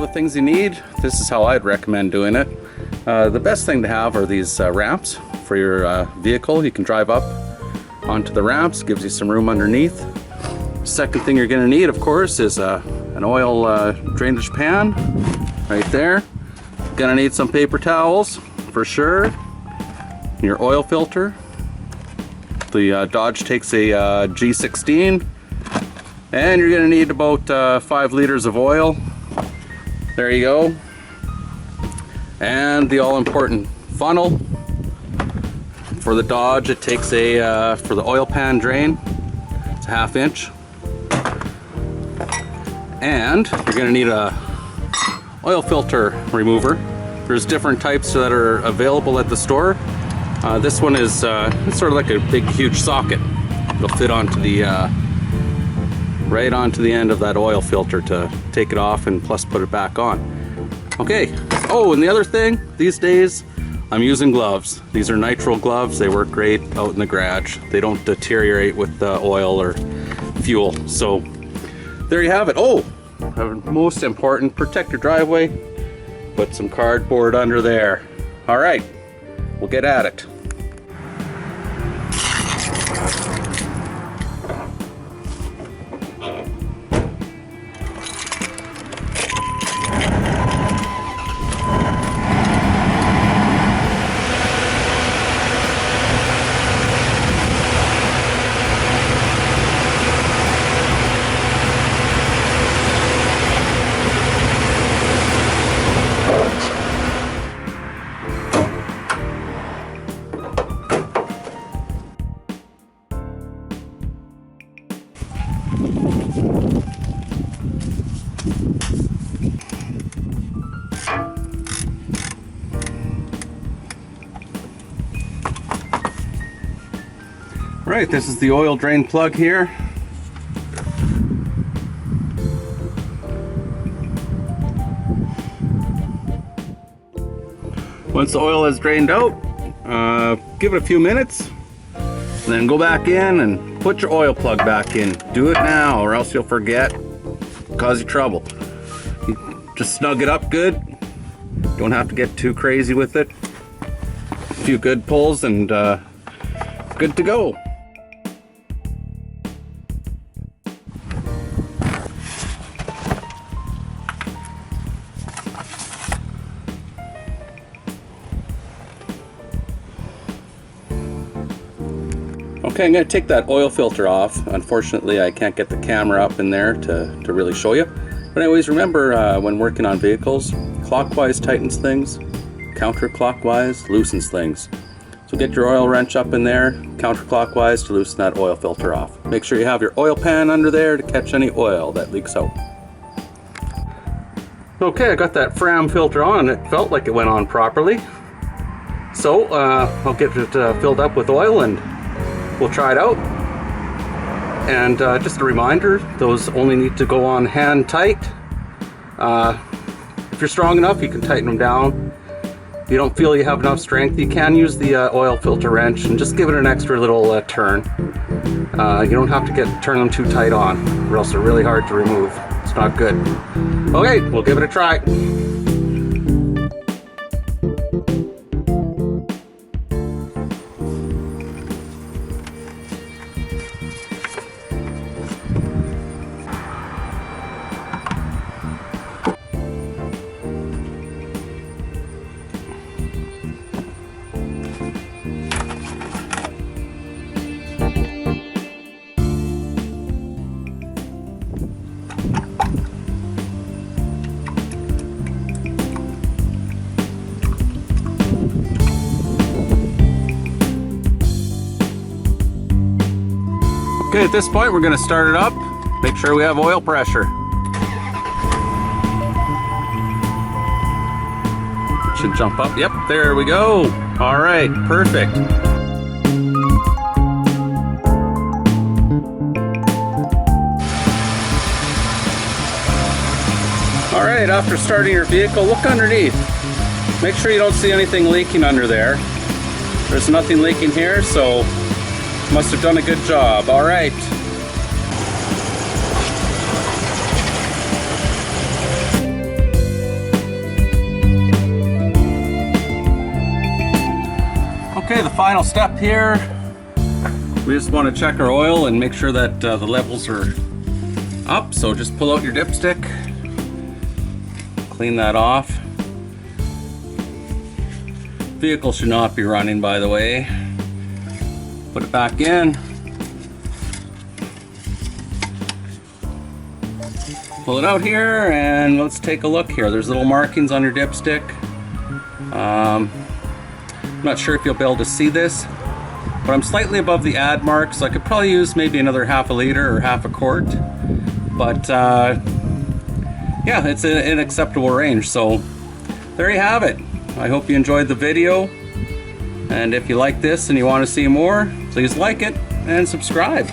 all the things you need, this is how I'd recommend doing it. The best thing to have are these ramps for your vehicle. You can drive up onto the ramps, gives you some room underneath. Second thing you're going to need, of course, is an oil drainage pan right there. Gonna need some paper towels for sure. Your oil filter. The Dodge takes a G16, and you're gonna need about 5 liters of oil. There you go. And the all-important funnel. For the Dodge, it takes a for the oil pan drain, it's a 1/2 inch. And you're gonna need a oil filter remover. There's different types that are available at the store. This one is it's sort of like a big huge socket. It'll fit onto the right onto the end of that oil filter to take it off and plus put it back on. Okay. Oh, and the other thing, these days I'm using gloves. These are nitrile gloves. They work great out in the garage. They don't deteriorate with the oil or fuel. So there you have it. Oh, most important, protect your driveway. Put some cardboard under there. All right, we'll get at it. Right, this is the oil drain plug here. Once the oil is drained out, give it a few minutes, and then go back in and put your oil plug back in. Do it now or else you'll forget, cause you trouble. You just snug it up good. Don't have to get too crazy with it. A few good pulls and good to go. Okay, I'm going to take that oil filter off. Unfortunately, I can't get the camera up in there to really show you. But anyways, remember when working on vehicles, clockwise tightens things, counterclockwise loosens things. So get your oil wrench up in there, counterclockwise to loosen that oil filter off. Make sure you have your oil pan under there to catch any oil that leaks out. Okay, I got that Fram filter on. It felt like it went on properly. So I'll get it filled up with oil and we'll try it out. And just a reminder, those only need to go on hand tight. If you're strong enough, you can tighten them down. If you don't feel you have enough strength, you can use the oil filter wrench and just give it an extra little turn. You don't have to turn them too tight on, or else they're really hard to remove. It's not good. Okay, we'll give it a try. Okay, at this point we're going to start it up, make sure we have oil pressure. It should jump up. Yep, there we go. All right, perfect. All right, after starting your vehicle, look underneath. Make sure you don't see anything leaking under there. There's nothing leaking here, so must have done a good job. All right. final step here. We just want to check our oil and make sure that the levels are up. So just pull out your dipstick, clean that off. Vehicle should not be running, by the way. Put it back in. Pull it out here and let's take a look here. There's little markings on your dipstick. I'm not sure if you'll be able to see this, but I'm slightly above the add mark, so I could probably use maybe another half a liter or half a quart. But yeah, it's in an acceptable range. So there you have it. I hope you enjoyed the video, and if you like this and you want to see more, please like it and subscribe.